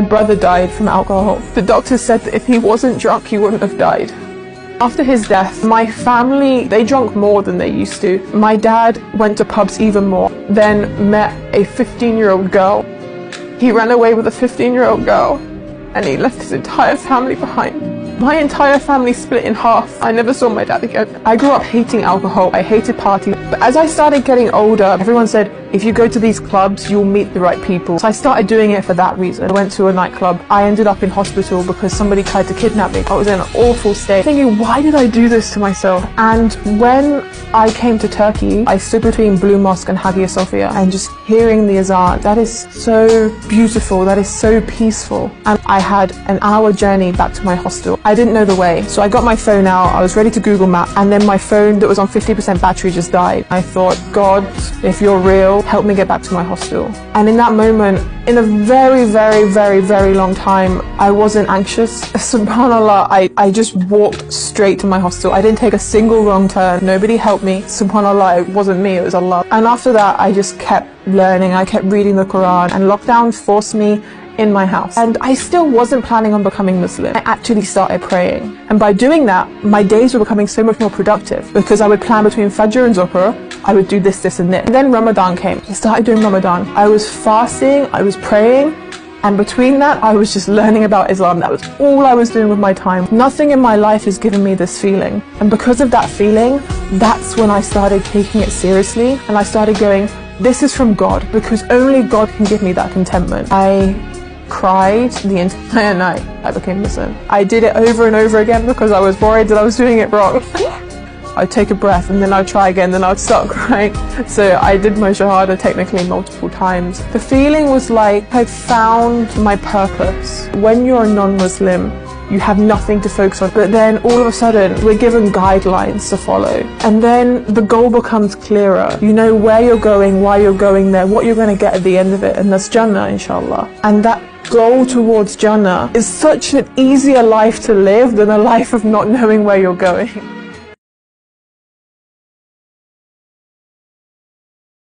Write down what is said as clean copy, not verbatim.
My brother died from alcohol. The doctor said that if he wasn't drunk, he wouldn't have died. After his death, my family, they drank more than they used to. My dad went to pubs even more, then met a 15-year-old girl. He ran away with a 15-year-old girl, and he left his entire family behind. My entire family split in half. I never saw my dad again. I grew up hating alcohol. I hated partying. But as I started getting older, everyone said, if you go to these clubs, you'll meet the right people. So I started doing it for that reason. I went to a nightclub. I ended up in hospital because somebody tried to kidnap me. I was in an awful state, thinking, why did I do this to myself? And when I came to Turkey, I stood between Blue Mosque and Hagia Sophia, and just hearing the azan, that is so beautiful, that is so peaceful. And I had an hour journey back to my hostel. I didn't know the way, so I got my phone out, I was ready to Google Map, and then my phone that was on 50% battery just died. I thought, God, if you're real, help me get back to my hostel. And in that moment, in a very, very, very, very long time, I wasn't anxious. Subhanallah, I just walked straight to my hostel. I didn't take a single wrong turn. Nobody helped me. Subhanallah, it wasn't me, it was Allah. And after that, I just kept learning. I kept reading the Quran, and lockdown forced me in my house. And I still wasn't planning on becoming Muslim. I actually started praying. And by doing that, my days were becoming so much more productive, because I would plan between Fajr and Zuhr. I would do this, this and this. And then Ramadan came. I started doing Ramadan. I was fasting, I was praying, and between that, I was just learning about Islam. That was all I was doing with my time. Nothing in my life has given me this feeling. And because of that feeling, that's when I started taking it seriously. And I started going, this is from God, because only God can give me that contentment. I cried the entire night I became Muslim. I did it over and over again because I was worried that I was doing it wrong. I'd take a breath and then I'd try again, then I'd start crying. So I did my Shahada technically multiple times. The feeling was like I found my purpose. When you're a non-Muslim, you have nothing to focus on, but then all of a sudden we're given guidelines to follow, and then the goal becomes clearer. You know where you're going, why you're going there, what you're going to get at the end of it, and that's Jannah, inshallah. And that goal towards Jannah is such an easier life to live than a life of not knowing where you're going.